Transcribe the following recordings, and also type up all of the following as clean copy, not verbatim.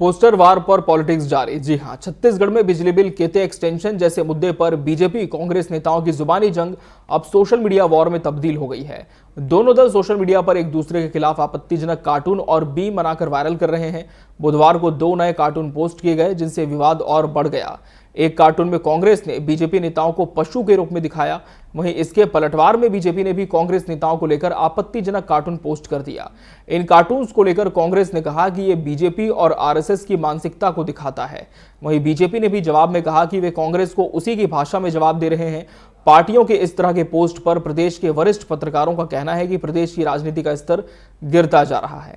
Poster वार पर politics जारी। जी हां, छत्तीसगढ़ में बिजली बिल, केते एक्सटेंशन जैसे मुद्दे पर बीजेपी कांग्रेस नेताओं की जुबानी जंग अब सोशल मीडिया वॉर में तब्दील हो गई है। दोनों दल सोशल मीडिया पर एक दूसरे के खिलाफ आपत्तिजनक कार्टून और बीम बनाकर वायरल कर रहे हैं। बुधवार को 2 नए कार्टून पोस्ट किए गए, जिनसे विवाद और बढ़ गया। एक कार्टून में कांग्रेस ने बीजेपी नेताओं को पशु के रूप में दिखाया, वहीं इसके पलटवार में बीजेपी ने भी कांग्रेस नेताओं को लेकर आपत्तिजनक कार्टून पोस्ट कर दिया। इन कार्टून्स को लेकर कांग्रेस ने कहा कि ये बीजेपी और आरएसएस की मानसिकता को दिखाता है। वहीं बीजेपी ने भी जवाब में कहा कि वे कांग्रेस को उसी की भाषा में जवाब दे रहे हैं। पार्टियों के इस तरह के पोस्ट पर प्रदेश के वरिष्ठ पत्रकारों का कहना है कि प्रदेश की राजनीति का स्तर गिरता जा रहा है।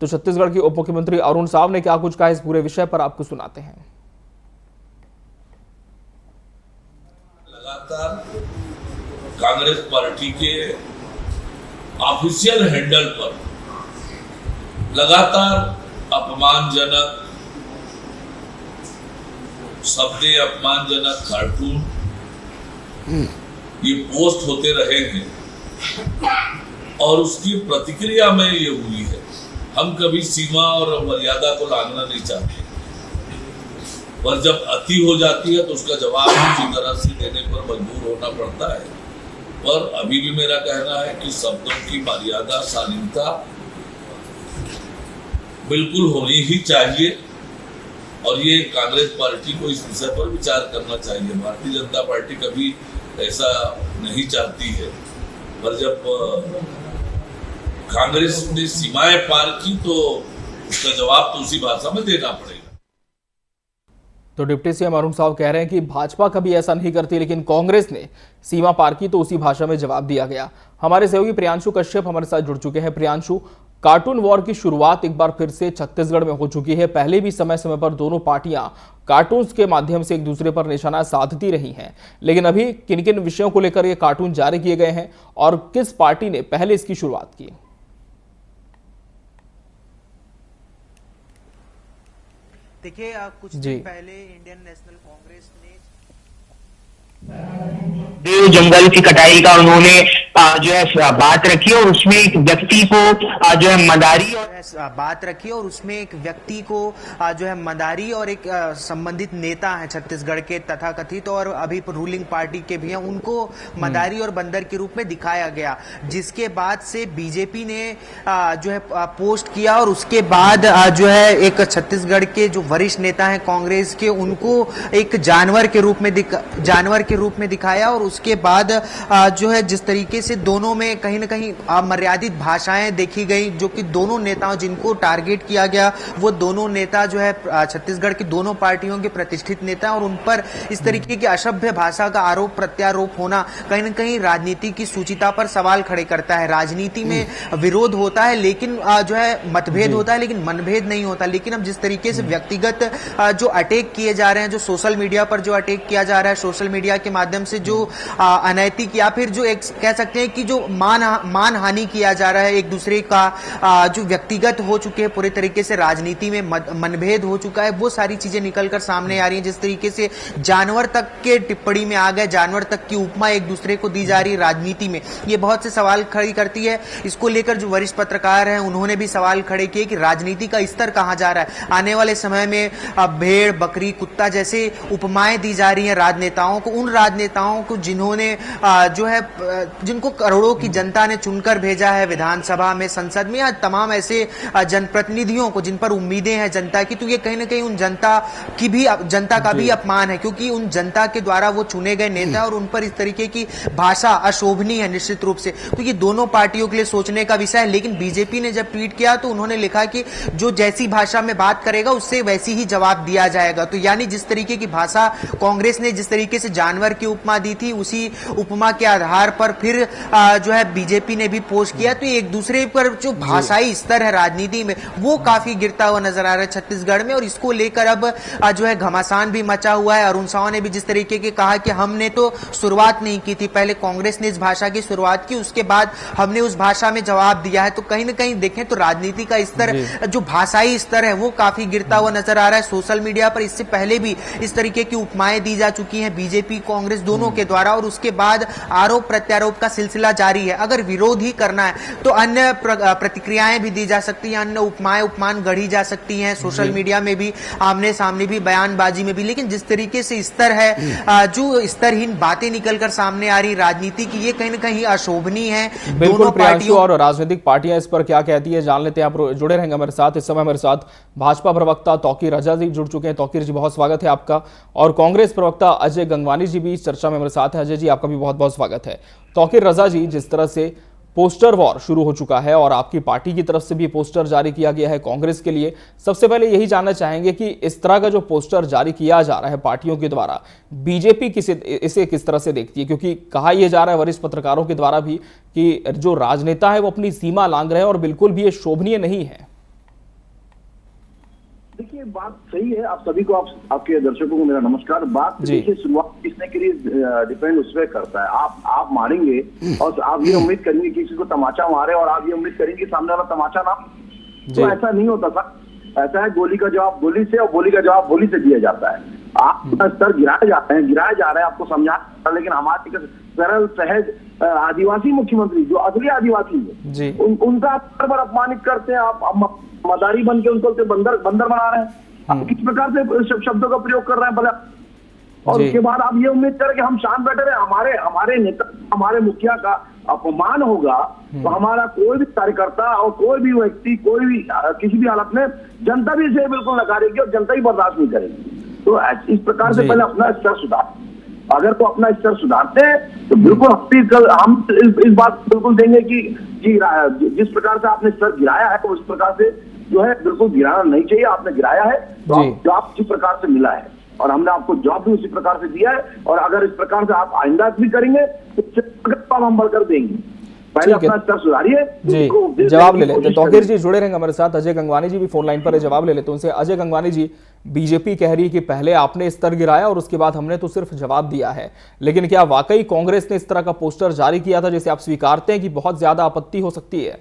तो छत्तीसगढ़ के उप मुख्यमंत्री अरुण साव ने क्या कुछ कहा, इस पूरे विषय पर आपको सुनाते हैं। लगातार कांग्रेस पार्टी के ऑफिशियल हैंडल पर लगातार अपमानजनक शब्दे, अपमानजनक कार्टून ये पोस्ट होते रहे हैं और उसकी प्रतिक्रिया में ये हुई है। हम कभी सीमा और मर्यादा को लांघना नहीं चाहते, पर जब अति हो जाती है तो उसका जवाब उसी तरह से देने पर मजबूर होना पड़ता है। पर अभी भी मेरा कहना है कि शब्दों की मर्यादा, शालीनता बिल्कुल होनी ही चाहिए और ये कांग्रेस पार्टी को इस विषय पर विचार करना चाहिए। भारतीय जनता पार्टी कभी ऐसा नहीं चाहती है, पर जब कांग्रेस ने सीमाएं पार की तो उसका जवाब तो उसी भाषा में देना पड़ेगा। तो डिप्टी सीएम अरुण साव कह रहे हैं कि भाजपा कभी ऐसा नहीं करती, लेकिन कांग्रेस ने सीमा पार की तो उसी भाषा में जवाब दिया गया। हमारे सहयोगी प्रियांशु कश्यप हमारे साथ जुड़ चुके हैं। प्रियांशु, कार्टून वॉर की शुरुआत एक बार फिर से छत्तीसगढ़ में हो चुकी है। पहले भी समय समय पर दोनों पार्टियां कार्टून्स के माध्यम से एक दूसरे पर निशाना साधती रही हैं, लेकिन अभी किन किन विषयों को लेकर ये कार्टून जारी किए गए हैं और किस पार्टी ने पहले इसकी शुरुआत की? देखिए, कुछ दिन पहले इंडियन नेशनल कांग्रेस ने जंगल की कटाई का उन्होंने जो है बात रखी और उसमें एक व्यक्ति को जो है मदारी और बात रखी और उसमें एक व्यक्ति को जो है मदारी और एक संबंधित नेता है छत्तीसगढ़ के तथाकथित और अभी रूलिंग पार्टी के भी हैं, उनको मदारी और बंदर के रूप में दिखाया गया, जिसके बाद से बीजेपी ने जो है पोस्ट किया और उसके बाद जो है एक छत्तीसगढ़ के जो वरिष्ठ नेता हैं कांग्रेस के, उनको एक जानवर के रूप में दिखाया और उसके बाद जो है जिस तरीके से दोनों में कहीं ना कहीं अमर्यादित भाषाएं देखी गई, जो कि दोनों नेताओं जिनको टारगेट किया गया वो दोनों नेता जो है छत्तीसगढ़ की दोनों पार्टियों के प्रतिष्ठित नेता, और उन पर इस तरीके की असभ्य भाषा का आरोप प्रत्यारोप होना कहीं ना कहीं राजनीति की सूचिता पर सवाल खड़े करता है। राजनीति में विरोध होता है लेकिन जो है मतभेद होता है लेकिन मनभेद नहीं होता। लेकिन अब जिस तरीके से व्यक्तिगत जो अटैक किए जा रहे हैं, जो सोशल मीडिया पर जो अटैक किया जा रहा है, सोशल मीडिया के माध्यम से जो अनैतिक या फिर जो एक कह सकते हैं कि जो मान हानि किया जा रहा है एक दूसरे का, जो व्यक्तिगत हो चुके हैं, पूरे तरीके से राजनीति में मनभेद हो चुका है, वो सारी चीजें निकलकर सामने आ रही हैं। जिस तरीके से जानवर तक के टिप्पणी में आ गए, जानवर तक की उपमा एक दूसरे को दी जा रही है राजनीति में, ये बहुत से सवाल खड़ी करती है। इसको लेकर जो वरिष्ठ पत्रकार हैं उन्होंने भी सवाल खड़े किए कि राजनीति का स्तर कहां जा रहा है। आने वाले समय में भेड़, बकरी, कुत्ता जैसे उपमाएं दी जा रही हैं राजनेताओं को, उन राजनेताओं को जिन्होंने जो है जिनको करोड़ों की जनता ने चुनकर भेजा है विधानसभा में, संसद में, या तमाम ऐसे जनप्रतिनिधियों को जिन पर उम्मीदें हैं जनता की, तो ये कहीं ना कहीं उन जनता का भी अपमान है, क्योंकि उन जनता के द्वारा वो चुने गए नेता और उन पर इस तरीके की भाषा अशोभनीय है निश्चित रूप से। तो ये दोनों पार्टियों के लिए सोचने का विषय है। लेकिन बीजेपी ने जब ट्वीट किया तो उन्होंने लिखा कि जो जैसी भाषा में बात करेगा उससे वैसी ही जवाब दिया जाएगा। तो यानी जिस तरीके की भाषा कांग्रेस ने जिस तरीके से जानवर की उपमा दी थी, उसी उपमा के आधार पर फिर जो है बीजेपी ने भी पोस्ट किया। तो एक दूसरे पर जो भाषाई स्तर है राजनीति में वो काफी गिरता हुआ नजर आ रहा है छत्तीसगढ़ में, और इसको लेकर अब जो है घमासान भी मचा हुआ है। अरुण साव ने भी जिस तरीके के कहा कि हमने तो शुरुआत नहीं की थी, पहले कांग्रेस ने इस भाषा की शुरुआत की, उसके बाद हमने उस भाषा में जवाब दिया है। तो कहीं ना कहीं देखें तो राजनीति का स्तर, जो भाषाई स्तर है वो काफी गिरता हुआ नजर आ रहा है। सोशल मीडिया पर इससे पहले भी इस तरीके की उपमाएं दी जा चुकी हैं बीजेपी कांग्रेस दोनों के द्वारा, और उसके बाद आरोप प्रत्यारोप का सिलसिला जारी है। अगर विरोध ही करना है तो अन्य प्रतिक्रियाएं भी दी जा सकती हैं, अन्य उपमान गढ़ी जा सकती हैं, सोशल मीडिया में भी, आमने सामने भी, बयानबाजी में भी। लेकिन जिस तरीके से स्तर है, जो स्तरहीन बातें निकलकर सामने आ रही राजनीति की, ये कहीं ना कहीं अशोभनीय है। बिल्कुल प्रियांशु, और राजनीतिक पार्टियां इस पर क्या कहती है जान लेते हैं। आप जुड़े रहेंगे हमारे साथ। इस समय हमारे साथ भाजपा प्रवक्ता तौकीर रजा जी जुड़ चुके हैं। तौकीर जी, बहुत स्वागत है आपका। और कांग्रेस प्रवक्ता अजय गंगवानी जी भी इस चर्चा में हमारे साथ हैं। अजय जी, आपका भी बहुत बहुत स्वागत है। तौकीर रजा जी, जिस तरह से पोस्टर वॉर शुरू हो चुका है और आपकी पार्टी की तरफ से भी पोस्टर जारी किया गया है कांग्रेस के लिए, सबसे पहले यही जानना चाहेंगे कि इस तरह का जो पोस्टर जारी किया जा रहा है पार्टियों के द्वारा, बीजेपी इसे किस तरह से देखती है? क्योंकि कहा यह जा रहा है वरिष्ठ पत्रकारों के द्वारा भी कि जो राजनेता है वो अपनी सीमा लांघ रहे हैं और बिल्कुल भी ये शोभनीय नहीं है। देखिए, बात सही है। आप सभी को, आपके दर्शकों को मेरा नमस्कार। बात देखिए, शुरुआत किसने के लिए डिपेंड उस पर करता है। आप मारेंगे और आप ये उम्मीद करेंगे किसी को तमाचा मारे, और आप ये उम्मीद करेंगे सामने वाला तमाचा ना, तो ऐसा नहीं होता था। ऐसा है, गोली का जवाब गोली से और गोली का जवाब गोली से दिया जाता है। आप स्तर गिराए जा रहे हैं, आपको समझा, लेकिन हमारे सरल सहज आदिवासी मुख्यमंत्री जो असली आदिवासी है उनका आप बार अपमानित करते हैं। आप मदारी बन के उनको बंदर बना रहे हैं। आप किस प्रकार से शब्दों का प्रयोग कर रहे हैं भला, और उसके बाद आप ये उम्मीद करें कि हम शांत बैठे रहे, हमारे नेता, हमारे मुखिया का अपमान होगा, तो हमारा कोई भी कार्यकर्ता और कोई भी व्यक्ति, कोई भी किसी भी हालत में जनता भी इसे बिल्कुल नकारेगी और जनता ही बर्दाश्त नहीं करेगी। तो इस प्रकार से पहले अपना स्तर सुधार, अगर तो अपना स्तर सुधारते हैं तो बिल्कुल हम इस बात बिल्कुल देंगे कि जिस प्रकार से आपने स्तर गिराया है, तो उस प्रकार से जो है बिल्कुल गिराना नहीं चाहिए। आपने गिराया है तो जॉब इसी प्रकार से मिला है, और हमने आपको जॉब भी उसी प्रकार से दिया है। और अगर इस प्रकार से आप आइंदा भी करेंगे तो हम बढ़कर देंगे। पहले अपना स्तर सुधारिए। जी, जवाब ले लेते हैं। तौकीर जी जुड़े रहेंगे हमारे साथ। अजय गंगवानी जी भी फोन लाइन पर है, जवाब ले लेते हैं उनसे। अजय गंगवानी जी, बीजेपी कह रही है कि पहले आपने स्तर गिराया और उसके बाद हमने तो सिर्फ जवाब दिया है, लेकिन क्या वाकई कांग्रेस ने इस तरह का पोस्टर जारी किया था जिसे आप स्वीकारते हैं कि बहुत ज्यादा आपत्ति हो सकती है?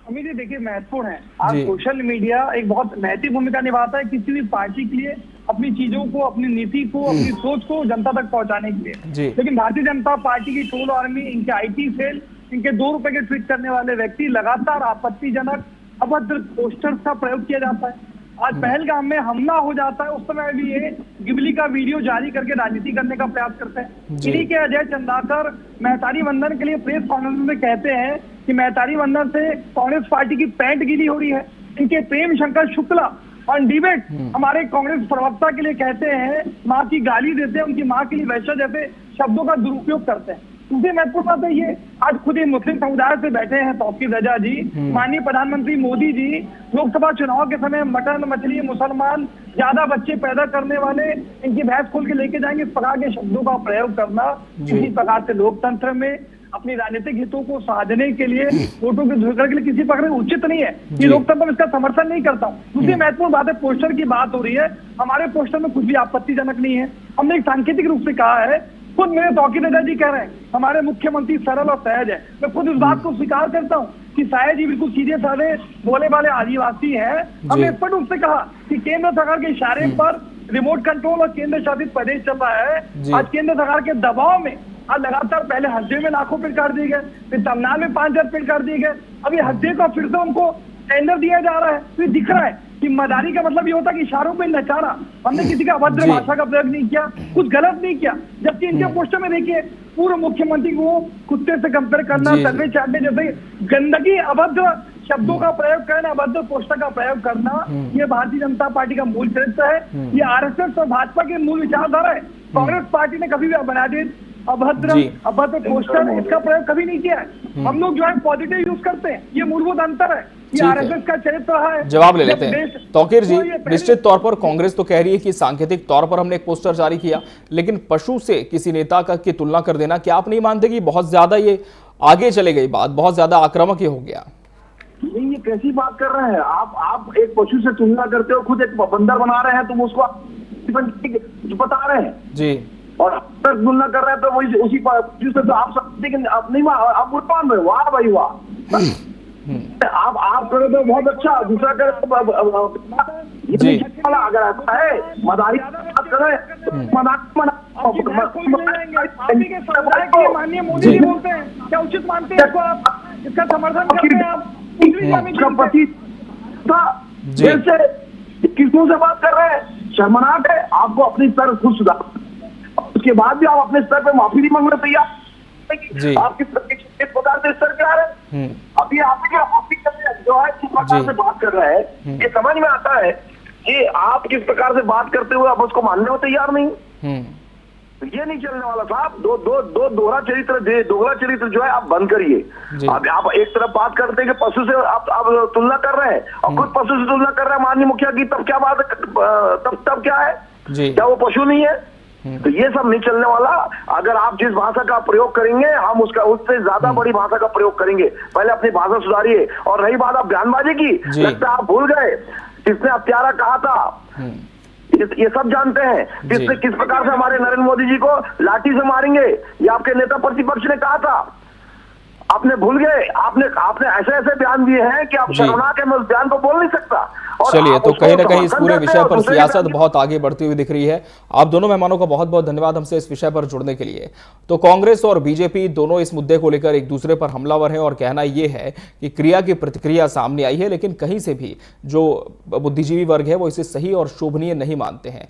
अमित जी, देखिए, महत्वपूर्ण है। आज सोशल मीडिया एक बहुत महत्वपूर्ण भूमिका निभाता है किसी भी पार्टी के लिए, अपनी चीजों को, अपनी नीति को, अपनी सोच को जनता तक पहुंचाने के लिए। लेकिन भारतीय जनता पार्टी की ट्रोल आर्मी, इनके IT सेल, इनके 2 रुपए के ट्वीट करने वाले व्यक्ति, लगातार आपत्तिजनक अभद्र पोस्टर का प्रयोग किया जाता है। आज पहलगाम में हमला हो जाता है, उस समय भी ये गिबली का वीडियो जारी करके राजनीति करने का प्रयास करते हैं। इन्हीं के अजय चंद्राकर मेहतारी वंदन के लिए प्रेस कॉन्फ्रेंस में कहते हैं कि मेहतारी वंदन से कांग्रेस पार्टी की पैंट गीली हो रही है। इनके प्रेम शंकर शुक्ला और डिबेट हमारे कांग्रेस प्रवक्ता के लिए कहते हैं, माँ की गाली देते हैं, उनकी माँ के लिए वैश्य जैसे शब्दों का दुरुपयोग करते हैं। दूसरी महत्वपूर्ण बात है ये, आज खुद ही मुस्लिम समुदाय से बैठे हैं तौकीर रजा जी, माननीय प्रधानमंत्री मोदी जी लोकसभा चुनाव के समय मटन मछली मुसलमान ज्यादा बच्चे पैदा करने वाले, इनकी भैंस खोल के लेके जाएंगे, इस प्रकार के शब्दों का प्रयोग करना किसी प्रकार से लोकतंत्र में अपनी राजनीतिक हितों को साधने के लिए, वोटों के ध्रुवीकरण के लिए किसी प्रकार उचित नहीं है। ये लोकतंत्र में इसका समर्थन नहीं करता हूँ। दूसरी महत्वपूर्ण बात है, पोस्टर की बात हो रही है, हमारे पोस्टर में कुछ भी आपत्तिजनक नहीं है। हमने एक सांकेतिक रूप से कहा है, खुद मेरे तौकीर रजा जी कह रहे हैं हमारे मुख्यमंत्री सरल और सहज है। मैं खुद इस बात को स्वीकार करता हूँ कि सहज जी बिल्कुल सीधे साधे भोले वाले आदिवासी हैं। हमने स्पष्ट रूप से कहा कि केंद्र सरकार के इशारे पर रिमोट कंट्रोल और केंद्र शासित प्रदेश चल रहा है। आज केंद्र सरकार के दबाव में आज लगातार पहले हज्जे में लाखों पेड़ काट दिए गए, फिर तमिलनाडु में 5000 पेड़ काट दिए गए, अभी हज्जे का फिर से उनको टेंडर दिया जा रहा है। तो दिख रहा है कि मदारी का मतलब ये होता है कि इशारों पे नचाना। हमने किसी का अभद्र भाषा का प्रयोग नहीं किया, कुछ गलत नहीं किया। जबकि इनके पोस्टर में देखिए, पूर्व मुख्यमंत्री को कुत्ते से कंपेयर करना, तलवे चाटने जैसे गंदगी, अभद्र शब्दों का प्रयोग करना, अभद्र पोस्टर का प्रयोग करना, ये भारतीय जनता पार्टी का मूल चरित्र है। ये RSS और भाजपा के मूल विचारधारा है। कांग्रेस पार्टी ने कभी भी बनादित अभद्र पोस्टर इसका प्रयोग कभी नहीं किया है। हम लोग जो है पॉजिटिव यूज करते हैं, ये मूलभूत अंतर है। ये आरएसएस का चरित्र है। जवाब ले लेते हैं तौकीर जी। तो ये पहले- निश्चित तौर पर कांग्रेस तो कह रही है कि सांकेतिक तौर पर हमने एक पोस्टर जारी किया, लेकिन पशु से किसी नेता का की तुलना कर देना, क्या आप नहीं मानते कि बहुत ज्यादा ये आगे चले गई बात, बहुत ज्यादा आक्रामक ये हो गया? नहीं, ये कैसी बात कर रहे हैं आप एक पशु से तुलना करते हो, खुद एक बंदर बना रहे हैं, तुम उसको बता रहे हैं जी, और अगर तुलना कर रहे हैं तो वही उसी पशु से तो आप सब, लेकिन आप नहीं आप उठ मान रहे, वाह भाई वाह। आप करो तो बहुत अच्छा, दूसरा करे तो जी। वाला अगर ऐसा है मदारी बात करें आपकी बहस कोई ले जाएंगे। आप ही के समुदाय के लिए माननीय मोदी जी बोलते हैं, क्या उचित मानते हैं इसको? आप इसका समर्थन करते हैं? आप उसका पति था, जी। जेल से किसों से बात कर रहे हैं? शर्मनाक है। आपको अपनी स्तर खुद सुधार, उसके बाद भी आप अपने स्तर पे माफी नहीं मांगने तैयार। आप किस प्रकार से स्तर क्या है? अभी आप जो है किस प्रकार से बात कर रहे हैं, ये समझ में आता है कि आप किस प्रकार से बात करते हुए आप उसको मानने में तैयार नहीं। ये नहीं चलने वाला साहब। दोहरा चरित्र जो है आप बंद करिए। आप एक तरफ बात करते हैं कि पशु से आप तुलना कर रहे हैं और खुद पशु से तुलना कर रहे हैं माननीय मुखिया की, तब क्या बात है? तब क्या है? क्या वो पशु नहीं है? तो ये सब नहीं चलने वाला। अगर आप जिस भाषा का प्रयोग करेंगे, हम उससे ज्यादा बड़ी भाषा का प्रयोग करेंगे। पहले अपनी भाषा सुधारिए। और रही बात आप बयानबाजी की, लगता है आप भूल गए किसने अब प्यारा कहा था। ये सब जानते हैं किसने किस प्रकार से हमारे नरेंद्र मोदी जी को लाठी से मारेंगे, ये आपके नेता प्रतिपक्ष ने कहा था। आपने भूल गए। आपने ऐसे बयान दिए हैं कि आप शर्मनाक है, मैं उस बयान को बोल नहीं सकता। चलिए, तो कहीं ना कहीं इस पूरे विषय पर सियासत बहुत आगे बढ़ती हुई दिख रही है। आप दोनों मेहमानों का बहुत बहुत धन्यवाद हमसे इस विषय पर जुड़ने के लिए। तो कांग्रेस और बीजेपी दोनों इस मुद्दे को लेकर एक दूसरे पर हमलावर हैं और कहना यह है कि क्रिया की प्रतिक्रिया सामने आई है, लेकिन कहीं से भी जो बुद्धिजीवी वर्ग है वो इसे सही और शोभनीय नहीं मानते हैं।